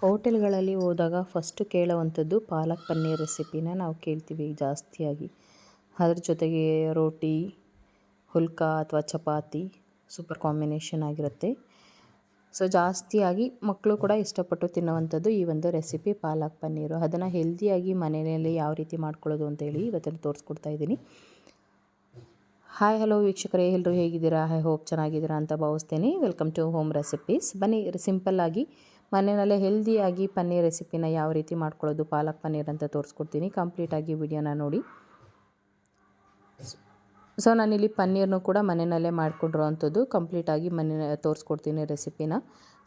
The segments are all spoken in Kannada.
ಹೋಟೆಲ್ಗಳಲ್ಲಿ ಹೋದಾಗ ಫಸ್ಟು ಕೇಳೋವಂಥದ್ದು ಪಾಲಕ್ ಪನ್ನೀರ್ ರೆಸಿಪಿನ ನಾವು ಕೇಳ್ತೀವಿ ಜಾಸ್ತಿಯಾಗಿ. ಅದ್ರ ಜೊತೆಗೆ ರೋಟಿ, ಹುಲ್ಕಾ ಅಥವಾ ಚಪಾತಿ ಸೂಪರ್ ಕಾಂಬಿನೇಷನ್ ಆಗಿರುತ್ತೆ. ಸೊ ಜಾಸ್ತಿಯಾಗಿ ಮಕ್ಕಳು ಕೂಡ ಇಷ್ಟಪಟ್ಟು ತಿನ್ನುವಂಥದ್ದು ಈ ಒಂದು ರೆಸಿಪಿ ಪಾಲಕ್ ಪನ್ನೀರು. ಅದನ್ನು ಹೆಲ್ದಿಯಾಗಿ ಮನೆಯಲ್ಲಿ ಯಾವ ರೀತಿ ಮಾಡ್ಕೊಳ್ಳೋದು ಅಂತೇಳಿ ಇವತ್ತಲ್ಲಿ ತೋರಿಸ್ಕೊಡ್ತಾ ಇದ್ದೀನಿ. ಹಾಯ್ ಹಲೋ ವೀಕ್ಷಕರೇ, ಎಲ್ಲರೂ ಹೇಗಿದ್ದೀರಾ? ಐ ಹೋಪ್ ಚೆನ್ನಾಗಿದ್ದೀರಾ ಅಂತ ಭಾವಿಸ್ತೇನೆ. Welcome to home recipes. ಬನ್ನಿ ಸಿಂಪಲ್ಲಾಗಿ ಮನೆಯಲ್ಲೇ ಹೆಲ್ದಿಯಾಗಿ ಪನ್ನೀರ್ ರೆಸಿಪಿನ ಯಾವ ರೀತಿ ಮಾಡ್ಕೊಳ್ಳೋದು ಪಾಲಕ್ ಪನ್ನೀರ್ ಅಂತ ತೋರಿಸ್ಕೊಡ್ತೀನಿ. ಕಂಪ್ಲೀಟಾಗಿ ವಿಡಿಯೋನ ನೋಡಿ. ಸೊ ನಾನಿಲ್ಲಿ ಪನ್ನೀರ್ನು ಕೂಡ ಮನೆಯಲ್ಲೇ ಮಾಡ್ಕೊಂಡಿರೋವಂಥದ್ದು ಕಂಪ್ಲೀಟಾಗಿ ತೋರಿಸ್ಕೊಡ್ತೀನಿ ರೆಸಿಪಿನ.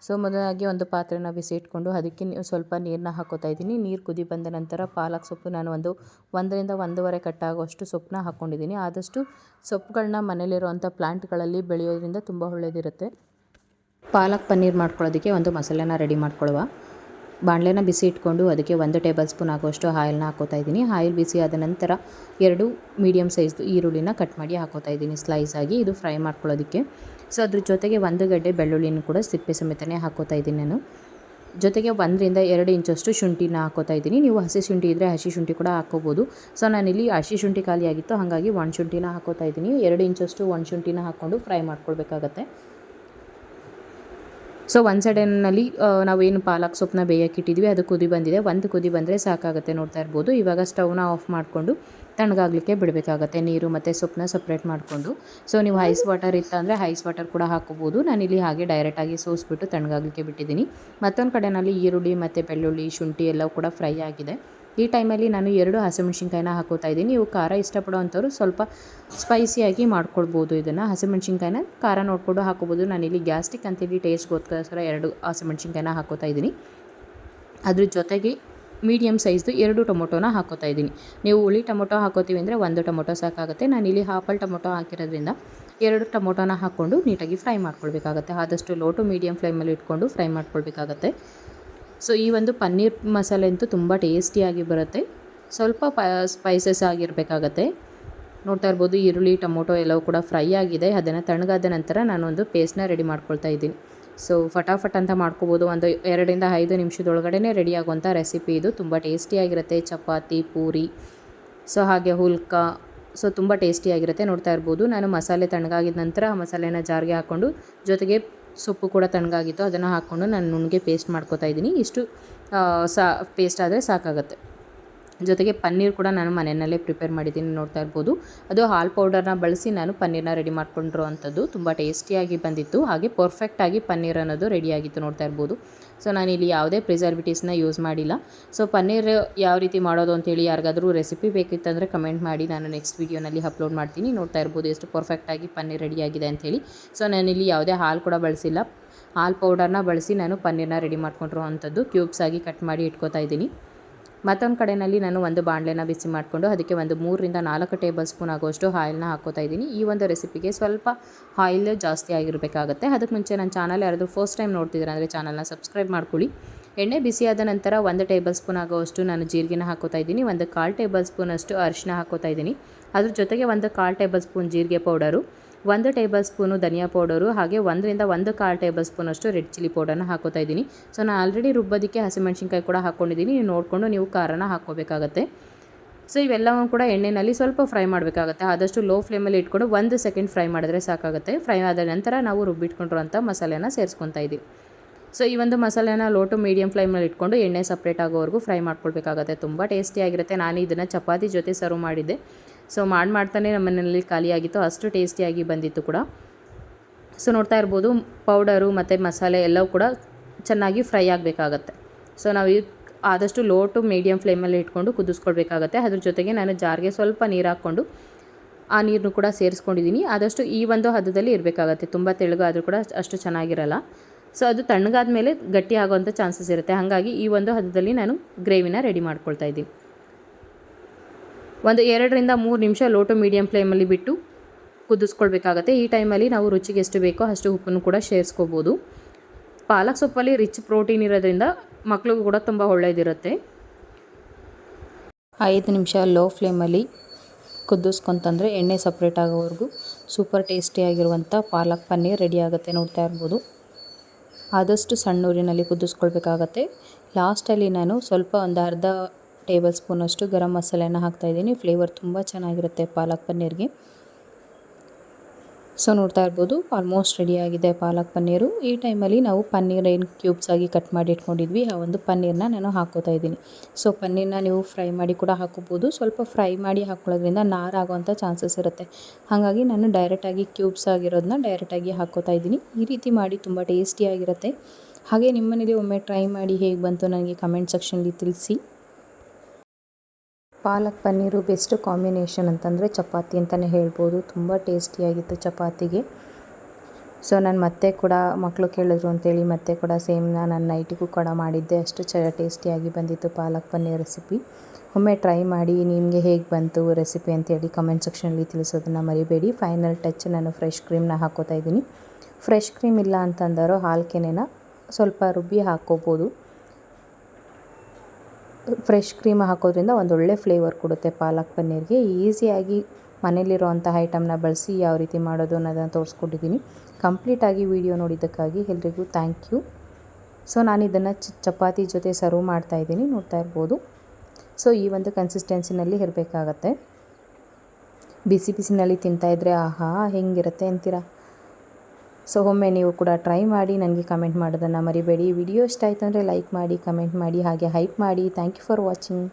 ಸೊ ಮೊದಲಾಗಿ ಒಂದು ಪಾತ್ರೆನ ಬಿಸಿ ಇಟ್ಕೊಂಡು ಅದಕ್ಕೆ ಸ್ವಲ್ಪ ನೀರನ್ನ ಹಾಕೋತಾ ಇದ್ದೀನಿ. ನೀರು ಕುದಿ ಬಂದ ನಂತರ ಪಾಲಕ್ ಸೊಪ್ಪು ನಾನು 1ರಿಂದ 1.5 ಕಟ್ಟಾಗುವಷ್ಟು ಸೊಪ್ಪನ್ನ ಹಾಕ್ಕೊಂಡಿದ್ದೀನಿ. ಆದಷ್ಟು ಸೊಪ್ಪುಗಳನ್ನ ಮನೇಲಿರುವಂಥ ಪ್ಲಾಂಟ್ಗಳಲ್ಲಿ ಬೆಳೆಯೋದ್ರಿಂದ ತುಂಬ ಒಳ್ಳೆಯದಿರುತ್ತೆ. ಪಾಲಕ್ ಪನ್ನೀರ್ ಮಾಡ್ಕೊಳ್ಳೋದಕ್ಕೆ ಒಂದು ಮಸಾಲೆನ ರೆಡಿ ಮಾಡ್ಕೊಳ್ಳುವ. ಬಾಣಲೆನ ಬಿಸಿ ಇಟ್ಕೊಂಡು ಅದಕ್ಕೆ 1 ಟೇಬಲ್ ಸ್ಪೂನ್ ಆಗುವಷ್ಟು ಆಯಿಲ್ನ ಹಾಕೋತಾ ಇದ್ದೀನಿ. ಆಯಿಲ್ ಬಿಸಿ ಆದ ನಂತರ 2 ಮೀಡಿಯಮ್ ಸೈಜ್ದು ಈರುಳ್ಳಿನ ಕಟ್ ಮಾಡಿ ಹಾಕೋತಾ ಇದ್ದೀನಿ ಸ್ಲೈಸ್ ಆಗಿ, ಇದು ಫ್ರೈ ಮಾಡ್ಕೊಳ್ಳೋದಕ್ಕೆ. ಸೊ ಅದ್ರ ಜೊತೆಗೆ 1 ಗಡ್ಡೆ ಬೆಳ್ಳುಳ್ಳಿನೂ ಕೂಡ ಸಿಪ್ಪೆ ಸಮೇತನೇ ಹಾಕೋತಾ ಇದ್ದೀನಿ ನಾನು. ಜೊತೆಗೆ 1ರಿಂದ 2 ಇಂಚಷ್ಟು ಶುಂಠಿನ ಹಾಕೋತಾ ಇದ್ದೀನಿ. ನೀವು ಹಸಿ ಶುಂಠಿ ಇದ್ದರೆ ಹಸಿ ಶುಂಠಿ ಕೂಡ ಹಾಕೋಬೋದು. ಸೊ ನಾನಿಲ್ಲಿ ಹಸಿ ಶುಂಠಿ ಖಾಲಿಯಾಗಿತ್ತು, ಹಾಗಾಗಿ ಒಣಶುಂಠಿನ ಹಾಕೋತಾ ಇದ್ದೀನಿ. 2 ಇಂಚಷ್ಟು ಒಣಶುಂಠಿನ ಹಾಕ್ಕೊಂಡು ಫ್ರೈ ಮಾಡ್ಕೊಳ್ಬೇಕಾಗತ್ತೆ. ಸೊ ಒಂದು ಸೈಡಿನಲ್ಲಿ ನಾವೇನು ಪಾಲಕ್ ಸೊಪ್ಪನ್ನ ಬೇಯಕ್ಕಿಟ್ಟಿದ್ವಿ ಅದು ಕುದಿ ಬಂದಿದೆ. ಒಂದು ಕುದಿ ಬಂದರೆ ಸಾಕಾಗುತ್ತೆ, ನೋಡ್ತಾ ಇರ್ಬೋದು. ಇವಾಗ ಸ್ಟವ್ನ ಆಫ್ ಮಾಡಿಕೊಂಡು ತಣ್ಣಗಾಗಲಿಕ್ಕೆ ಬಿಡಬೇಕಾಗತ್ತೆ. ನೀರು ಮತ್ತು ಸೊಪ್ಪನ್ನ ಸಪ್ರೇಟ್ ಮಾಡಿಕೊಂಡು. ಸೊ ನೀವು ಐಸ್ ವಾಟರ್ ಇತ್ತು ಅಂದರೆ ಐಸ್ ವಾಟರ್ ಕೂಡ ಹಾಕೋಬೋದು. ನಾನಿಲ್ಲಿ ಹಾಗೆ ಡೈರೆಕ್ಟಾಗಿ ಸೋಸ್ಬಿಟ್ಟು ತಣ್ಣಗಾಗಲಿಕ್ಕೆ ಬಿಟ್ಟಿದ್ದೀನಿ. ಮತ್ತೊಂದು ಕಡೆಯಲ್ಲಿ ಈರುಳ್ಳಿ ಮತ್ತು ಬೆಳ್ಳುಳ್ಳಿ ಶುಂಠಿ ಎಲ್ಲವೂ ಕೂಡ ಫ್ರೈ ಆಗಿದೆ. ಈ ಟೈಮಲ್ಲಿ ನಾನು 2 ಹಸಿಮೆಣ್ಸಿನ್ಕಾಯಿನ ಹಾಕೋತಾ ಇದ್ದೀನಿ. ನೀವು ಖಾರ ಇಷ್ಟಪಡೋವಂಥವ್ರು ಸ್ವಲ್ಪ ಸ್ಪೈಸಿಯಾಗಿ ಮಾಡ್ಕೊಳ್ಬೋದು. ಇದನ್ನು ಹಸಿಮೆಣ್ಸಿನ್ಕಾಯಿನ ಖಾರ ನೋಡಿಕೊಂಡು ಹಾಕೋಬೋದು. ನಾನಿಲ್ಲಿ ಗ್ಯಾಸ್ಟಿಕ್ ಅಂತೇಳಿ ಟೇಸ್ಟ್ಗೋಸ್ಕರ 2 ಹಸಿಮೆಣ್ಸಿನ್ಕಾಯಿನ ಹಾಕೋತಾ ಇದ್ದೀನಿ. ಅದ್ರ ಜೊತೆಗೆ ಮೀಡಿಯಮ್ ಸೈಜ್ದು 2 ಟೊಮೊಟೊನ ಹಾಕೋತಾ ಇದ್ದೀನಿ. ನೀವು ಹುಳಿ ಟೊಮೊಟೊ ಹಾಕೋತೀವಿ ಅಂದರೆ 1 ಟೊಮೊಟೊ ಸಾಕಾಗುತ್ತೆ. ನಾನಿಲ್ಲಿ ಹಾಫಲ್ ಟೊಮೊಟೊ ಹಾಕಿರೋದ್ರಿಂದ 2 ಟೊಮೊಟೊನ ಹಾಕ್ಕೊಂಡು ನೀಟಾಗಿ ಫ್ರೈ ಮಾಡ್ಕೊಳ್ಬೇಕಾಗತ್ತೆ. ಆದಷ್ಟು ಲೋ ಟು ಮೀಡಿಯಮ್ ಫ್ಲೇಮಲ್ಲಿ ಇಟ್ಕೊಂಡು ಫ್ರೈ ಮಾಡ್ಕೊಳ್ಬೇಕಾಗತ್ತೆ. ಸೊ ಈ ಒಂದು ಪನ್ನೀರ್ ಮಸಾಲೆ ಅಂತೂ ತುಂಬ ಟೇಸ್ಟಿಯಾಗಿ ಬರುತ್ತೆ. ಸ್ವಲ್ಪ ಸ್ಪೈಸಸ್ ಆಗಿರಬೇಕಾಗತ್ತೆ. ನೋಡ್ತಾ ಇರ್ಬೋದು ಈರುಳ್ಳಿ ಟೊಮೊಟೊ ಎಲ್ಲವೂ ಕೂಡ ಫ್ರೈ ಆಗಿದೆ. ಅದನ್ನು ತಣ್ಣಗಾದ ನಂತರ ನಾನೊಂದು ಪೇಸ್ಟ್ನ ರೆಡಿ ಮಾಡ್ಕೊಳ್ತಾ ಇದ್ದೀನಿ. ಸೊ ಫಟಾಫಟ್ ಅಂತ ಮಾಡ್ಕೋಬೋದು. 2ರಿಂದ 5 ನಿಮಿಷದೊಳಗಡೆ ರೆಡಿ ಆಗುವಂಥ ರೆಸಿಪಿ ಇದು. ತುಂಬ ಟೇಸ್ಟಿಯಾಗಿರುತ್ತೆ. ಚಪಾತಿ, ಪೂರಿ, ಸೊ ಹಾಗೆ ಹುಲ್ಕಾ, ಸೊ ತುಂಬ ಟೇಸ್ಟಿಯಾಗಿರುತ್ತೆ. ನೋಡ್ತಾ ಇರ್ಬೋದು ನಾನು ಮಸಾಲೆ ತಣ್ಣಗಾಗಿದ ನಂತರ ಆ ಮಸಾಲೆನ ಜಾರ್ಗೆ ಹಾಕ್ಕೊಂಡು ಜೊತೆಗೆ ಸೊಪ್ಪು ಕೂಡ ತಣ್ಣಗಾಗಿತ್ತು, ಅದನ್ನು ಹಾಕ್ಕೊಂಡು ನಾನು ನುಣ್ಣಗೆ ಪೇಸ್ಟ್ ಮಾಡ್ಕೊತಾ ಇದ್ದೀನಿ. ಇಷ್ಟು ಪೇಸ್ಟ್ ಆದರೆ ಸಾಕಾಗುತ್ತೆ. ಜೊತೆಗೆ ಪನ್ನೀರ್ ಕೂಡ ನಾನು ಮನೆಯಲ್ಲೇ ಪ್ರಿಪೇರ್ ಮಾಡಿದ್ದೀನಿ, ನೋಡ್ತಾ ಇರ್ಬೋದು. ಅದು ಹಾಲು ಪೌಡರ್ನ ಬಳಸಿ ನಾನು ಪನ್ನೀರ್ನ ರೆಡಿ ಮಾಡ್ಕೊಂಡಿರೋ ಅಂಥದ್ದು. ತುಂಬ ಟೇಸ್ಟಿಯಾಗಿ ಬಂದಿತ್ತು. ಹಾಗೆ ಪರ್ಫೆಕ್ಟಾಗಿ ಪನ್ನೀರ್ ಅನ್ನೋದು ರೆಡಿಯಾಗಿತ್ತು, ನೋಡ್ತಾ ಇರ್ಬೋದು. ಸೊ ನಾನಿಲ್ಲಿ ಯಾವುದೇ ಪ್ರಿಸರ್ವೇಟಿವ್ಸ್ನ ಯೂಸ್ ಮಾಡಿಲ್ಲ. ಸೊ ಪನ್ನೀರ್ ಯಾವ ರೀತಿ ಮಾಡೋದು ಅಂತೇಳಿ ಯಾರಿಗಾದರೂ ರೆಸಿಪಿ ಬೇಕಿತ್ತಂದರೆ ಕಮೆಂಟ್ ಮಾಡಿ, ನಾನು ನೆಕ್ಸ್ಟ್ ವೀಡಿಯೋನಲ್ಲಿ ಅಪ್ಲೋಡ್ ಮಾಡ್ತೀನಿ. ನೋಡ್ತಾ ಇರ್ಬೋದು ಎಷ್ಟು ಪರ್ಫೆಕ್ಟಾಗಿ ಪನ್ನೀರ್ ರೆಡಿಯಾಗಿದೆ ಅಂಥೇಳಿ. ಸೊ ನಾನಿಲ್ಲಿ ಯಾವುದೇ ಹಾಲು ಕೂಡ ಬಳಸಿಲ್ಲ, ಹಾಲು ಪೌಡರ್ನ ಬಳಸಿ ನಾನು ಪನ್ನೀರ್ನ ರೆಡಿ ಮಾಡ್ಕೊಂಡಿರೋ ಅಂಥದ್ದು. ಕ್ಯೂಬ್ಸ್ ಆಗಿ ಕಟ್ ಮಾಡಿ ಇಟ್ಕೋತಾ ಇದ್ದೀನಿ. ಮತ್ತೊಂದು ಕಡೆಯಲ್ಲಿ ನಾನು ಒಂದು ಬಾಣಲೆನ ಬಿಸಿ ಮಾಡಿಕೊಂಡು ಅದಕ್ಕೆ 3ರಿಂದ 4 ಟೇಬಲ್ ಸ್ಪೂನ್ ಆಗುವಷ್ಟು ಆಯಿಲ್ನ ಹಾಕೋತಾ ಇದ್ದೀನಿ. ಈ ಒಂದು ರೆಸಿಪಿಗೆ ಸ್ವಲ್ಪ ಆಯಿಲ್ ಜಾಸ್ತಿ ಆಗಿರಬೇಕಾಗುತ್ತೆ. ಅದಕ್ಕೆ ಮುಂಚೆ ನನ್ನ ಚಾನಲ್ ಯಾರಾದರೂ ಫಸ್ಟ್ ಟೈಮ್ ನೋಡ್ತಿದ್ರೆ ಅಂದರೆ ಚಾನಲ್ನ ಸಬ್ಸ್ಕ್ರೈಬ್ ಮಾಡ್ಕೊಳ್ಳಿ. ಎಣ್ಣೆ ಬಿಸಿಯಾದ ನಂತರ 1 ಟೇಬಲ್ ಸ್ಪೂನ್ ಆಗುವಷ್ಟು ನಾನು ಜೀರಿಗೆನ ಹಾಕೋತಾ ಇದ್ದೀನಿ. 1/4 ಟೇಬಲ್ ಸ್ಪೂನಷ್ಟು ಅರಿಶಿನ ಹಾಕೋತಾ ಇದ್ದೀನಿ. ಅದ್ರ ಜೊತೆಗೆ 1/4 ಟೇಬಲ್ ಸ್ಪೂನ್ ಜೀರಿಗೆ ಪೌಡರು, 1 ಟೇಬಲ್ ಸ್ಪೂನು ಧನಿಯಾ ಪೌಡರು, ಹಾಗೆ 1ರಿಂದ 1/4 ಟೇಬಲ್ ಸ್ಪೂನಷ್ಟು ರೆಡ್ ಚಿಲ್ಲಿ ಪೌಡರ್ನ ಹಾಕೋತಾ ಇದ್ದೀನಿ. ಸೊ ನಾನು ಆಲ್ರೆಡಿ ರುಬ್ಬೋದಕ್ಕೆ ಹಸಿಮೆಣ್ಸಿನ್ಕಾಯಿ ಕೂಡ ಹಾಕ್ಕೊಂಡಿದ್ದೀನಿ. ನೀವು ನೋಡಿಕೊಂಡು ನೀವು ಖಾರನ ಹಾಕ್ಕೋಬೇಕಾಗತ್ತೆ. ಸೊ ಇವೆಲ್ಲವೂ ಕೂಡ ಎಣ್ಣೆಯಲ್ಲಿ ಸ್ವಲ್ಪ ಫ್ರೈ ಮಾಡಬೇಕಾಗತ್ತೆ. ಆದಷ್ಟು ಲೋ ಫ್ಲೇಮಲ್ಲಿ ಇಟ್ಕೊಂಡು 1 ಸೆಕೆಂಡ್ ಫ್ರೈ ಮಾಡಿದ್ರೆ ಸಾಕಾಗುತ್ತೆ. ಫ್ರೈ ಆದ ನಂತರ ನಾವು ರುಬ್ಬಿಟ್ಕೊಂಡಿರೋಂಥ ಮಸಾಲೆನ ಸೇರಿಸ್ಕೊತಾ ಇದ್ದೀವಿ. ಸೊ ಈ ಒಂದು ಮಸಾಲೆನ ಲೋ ಟು ಮೀಡಿಯಮ್ ಫ್ಲೇಮಲ್ಲಿ ಇಟ್ಕೊಂಡು ಎಣ್ಣೆ ಸಪ್ರೇಟ್ ಆಗೋವರೆಗೂ ಫ್ರೈ ಮಾಡ್ಕೊಳ್ಬೇಕಾಗತ್ತೆ. ತುಂಬ ಟೇಸ್ಟಿಯಾಗಿರುತ್ತೆ. ನಾನು ಇದನ್ನು ಚಪಾತಿ ಜೊತೆ ಸರ್ವ್ ಮಾಡಿದ್ದೆ. ಸೊ ಮಾಡ್ತಾನೆ ನಮ್ಮ ಮನೆಯಲ್ಲಿ ಖಾಲಿಯಾಗಿತ್ತು, ಅಷ್ಟು ಟೇಸ್ಟಿಯಾಗಿ ಬಂದಿತ್ತು ಕೂಡ. ಸೊ ನೋಡ್ತಾ ಇರ್ಬೋದು ಪೌಡರು ಮತ್ತು ಮಸಾಲೆ ಎಲ್ಲವೂ ಕೂಡ ಚೆನ್ನಾಗಿ ಫ್ರೈ ಆಗಬೇಕಾಗತ್ತೆ. ಸೊ ನಾವು ಆದಷ್ಟು ಲೋ ಟು ಮೀಡಿಯಮ್ ಫ್ಲೇಮಲ್ಲಿ ಇಟ್ಕೊಂಡು ಕುದಿಸ್ಕೊಳ್ಬೇಕಾಗತ್ತೆ. ಅದ್ರ ಜೊತೆಗೆ ನಾನು ಜಾರ್ಗೆ ಸ್ವಲ್ಪ ನೀರು ಹಾಕ್ಕೊಂಡು ಆ ನೀರನ್ನು ಕೂಡ ಸೇರಿಸ್ಕೊಂಡಿದ್ದೀನಿ. ಆದಷ್ಟು ಈ ಒಂದು ಹದದಲ್ಲಿ ಇರಬೇಕಾಗತ್ತೆ. ತುಂಬ ತೆಳ್ಳಗಾದರೂ ಕೂಡ ಅಷ್ಟು ಚೆನ್ನಾಗಿರಲ್ಲ. ಸೊ ಅದು ತಣ್ಣಗಾದ ಮೇಲೆ ಗಟ್ಟಿ ಆಗೋವಂಥ ಚಾನ್ಸಸ್ ಇರುತ್ತೆ. ಹಾಗಾಗಿ ಈ ಒಂದು ಹದದಲ್ಲಿ ನಾನು ಗ್ರೇವಿನ ರೆಡಿ ಮಾಡ್ಕೊಳ್ತಾ ಇದ್ದೀನಿ. 2ರಿಂದ 3 ನಿಮಿಷ ಲೋ ಟು ಮೀಡಿಯಮ್ ಫ್ಲೇಮಲ್ಲಿ ಬಿಟ್ಟು ಕುದಿಸ್ಕೊಳ್ಬೇಕಾಗತ್ತೆ. ಈ ಟೈಮಲ್ಲಿ ನಾವು ರುಚಿಗೆ ಎಷ್ಟು ಬೇಕೋ ಅಷ್ಟು ಉಪ್ಪನ್ನು ಕೂಡ ಸೇರಿಸ್ಕೋಬೋದು. ಪಾಲಕ್ ಸೊಪ್ಪಲ್ಲಿ ರಿಚ್ ಪ್ರೋಟೀನ್ ಇರೋದ್ರಿಂದ ಮಕ್ಳಿಗೂ ಕೂಡ ತುಂಬ ಒಳ್ಳೆಯದಿರುತ್ತೆ. 5 ನಿಮಿಷ ಲೋ ಫ್ಲೇಮಲ್ಲಿ ಕುದಿಸ್ಕೊಂತಂದರೆ ಎಣ್ಣೆ ಸಪ್ರೇಟ್ ಆಗೋವರೆಗೂ ಸೂಪರ್ ಟೇಸ್ಟಿಯಾಗಿರುವಂಥ ಪಾಲಕ್ ಪನ್ನೀರ್ ರೆಡಿ ಆಗುತ್ತೆ, ನೋಡ್ತಾ ಇರ್ಬೋದು. ಆದಷ್ಟು ಸಣ್ಣ ಊರಿನಲ್ಲಿ ಕುದಿಸ್ಕೊಳ್ಬೇಕಾಗತ್ತೆ. ಲಾಸ್ಟಲ್ಲಿ ನಾನು ಸ್ವಲ್ಪ ಒಂದು ಅರ್ಧ ಟೇಬಲ್ ಸ್ಪೂನಷ್ಟು ಗರಂ ಮಸಾಲೆನ ಹಾಕ್ತಾಯಿದ್ದೀನಿ. ಫ್ಲೇವರ್ ತುಂಬ ಚೆನ್ನಾಗಿರುತ್ತೆ ಪಾಲಕ್ ಪನ್ನೀರ್ಗೆ. ಸೊ ನೋಡ್ತಾ ಇರ್ಬೋದು ಆಲ್ಮೋಸ್ಟ್ ರೆಡಿಯಾಗಿದೆ ಪಾಲಕ್ ಪನ್ನೀರು. ಈ ಟೈಮಲ್ಲಿ ನಾವು ಪನ್ನೀರ್ ಏನು ಕ್ಯೂಬ್ಸ್ ಆಗಿ ಕಟ್ ಮಾಡಿ ಇಟ್ಕೊಂಡಿದ್ವಿ ಆ ಒಂದು ಪನ್ನೀರನ್ನ ನಾನು ಹಾಕ್ಕೋತಾ ಇದ್ದೀನಿ. ಸೊ ಪನ್ನೀರನ್ನ ನೀವು ಫ್ರೈ ಮಾಡಿ ಕೂಡ ಹಾಕೋಬೋದು. ಸ್ವಲ್ಪ ಫ್ರೈ ಮಾಡಿ ಹಾಕೊಳ್ಳೋದ್ರಿಂದ ನಾರಾಗುವಂಥ ಚಾನ್ಸಸ್ ಇರುತ್ತೆ. ಹಾಗಾಗಿ ನಾನು ಡೈರೆಕ್ಟಾಗಿ ಕ್ಯೂಬ್ಸ್ ಆಗಿರೋದನ್ನ ಡೈರೆಕ್ಟಾಗಿ ಹಾಕ್ಕೋತಾ ಇದ್ದೀನಿ. ಈ ರೀತಿ ಮಾಡಿ ತುಂಬ ಟೇಸ್ಟಿಯಾಗಿರುತ್ತೆ. ಹಾಗೆ ನಿಮ್ಮನೇಲಿ ಒಮ್ಮೆ ಟ್ರೈ ಮಾಡಿ ಹೇಗೆ ಬಂತು ನನಗೆ ಕಮೆಂಟ್ ಸೆಕ್ಷನಲ್ಲಿ ತಿಳಿಸಿ. ಪಾಲಕ್ ಪನ್ನೀರು ಬೆಸ್ಟ್ ಕಾಂಬಿನೇಷನ್ ಅಂತಂದರೆ ಚಪಾತಿ ಅಂತಲೇ ಹೇಳ್ಬೋದು. ತುಂಬ ಟೇಸ್ಟಿಯಾಗಿತ್ತು ಚಪಾತಿಗೆ. ಸೊ ನಾನು ಮತ್ತೆ ಕೂಡ ಮಕ್ಕಳು ಕೇಳಿದ್ರು ಅಂತೇಳಿ ಮತ್ತೆ ಕೂಡ ಸೇಮ್ ನಾನು ನೈಟಿಗೂ ಕೂಡ ಮಾಡಿದ್ದೆ. ಅಷ್ಟು ಟೇಸ್ಟಿಯಾಗಿ ಬಂದಿತ್ತು ಪಾಲಕ್ ಪನ್ನೀರ್ ರೆಸಿಪಿ. ಒಮ್ಮೆ ಟ್ರೈ ಮಾಡಿ ನಿಮಗೆ ಹೇಗೆ ಬಂತು ರೆಸಿಪಿ ಅಂತೇಳಿ ಕಮೆಂಟ್ ಸೆಕ್ಷನಲ್ಲಿ ತಿಳಿಸೋದನ್ನು ಮರಿಬೇಡಿ. ಫೈನಲ್ ಟಚ್ ನಾನು ಫ್ರೆಶ್ ಕ್ರೀಮ್ನ ಹಾಕ್ಕೋತಾ ಇದ್ದೀನಿ. ಫ್ರೆಶ್ ಕ್ರೀಮ್ ಇಲ್ಲ ಅಂತಂದರೂ ಹಾಲು ಕೆನೆನ ಸ್ವಲ್ಪ ರುಬ್ಬಿ ಹಾಕ್ಕೋಬೋದು. ಫ್ರೆಶ್ ಕ್ರೀಮ್ ಹಾಕೋದ್ರಿಂದ ಒಂದೊಳ್ಳೆ ಫ್ಲೇವರ್ ಕೊಡುತ್ತೆ ಪಾಲಕ್ ಪನ್ನೀರ್ಗೆ. ಈಸಿಯಾಗಿ ಮನೇಲಿರೋವಂಥ ಐಟಮ್ನ ಬಳಸಿ ಯಾವ ರೀತಿ ಮಾಡೋದು ಅನ್ನೋದನ್ನು ತೋರಿಸ್ಕೊಟ್ಟಿದ್ದೀನಿ. ಕಂಪ್ಲೀಟಾಗಿ ವಿಡಿಯೋ ನೋಡಿದ್ದಕ್ಕಾಗಿ ಎಲ್ರಿಗೂ ಥ್ಯಾಂಕ್ ಯು. ಸೊ ನಾನು ಇದನ್ನು ಚಪಾತಿ ಜೊತೆ ಸರ್ವ್ ಮಾಡ್ತಾಯಿದ್ದೀನಿ, ನೋಡ್ತಾ ಇರ್ಬೋದು. ಸೊ ಈ ಒಂದು ಕನ್ಸಿಸ್ಟೆನ್ಸಿನಲ್ಲಿ ಇರಬೇಕಾಗತ್ತೆ. ಬಿಸಿ ಬಿಸಿನಲ್ಲಿ ತಿಂತಾಯಿದ್ರೆ ಆಹಾ ಹೆಂಗಿರುತ್ತೆ ಅಂತೀರಾ. ಸೊ ಒಮ್ಮೆ ನೀವು ಕೂಡ ಟ್ರೈ ಮಾಡಿ ನನಗೆ ಕಮೆಂಟ್ ಮಾಡೋದನ್ನು ಮರಿಬೇಡಿ. ವಿಡಿಯೋ ಇಷ್ಟ ಆಯಿತು ಅಂದರೆ ಲೈಕ್ ಮಾಡಿ, ಕಮೆಂಟ್ ಮಾಡಿ, ಹಾಗೆ ಹೈಪ್ ಮಾಡಿ. Thank you for watching.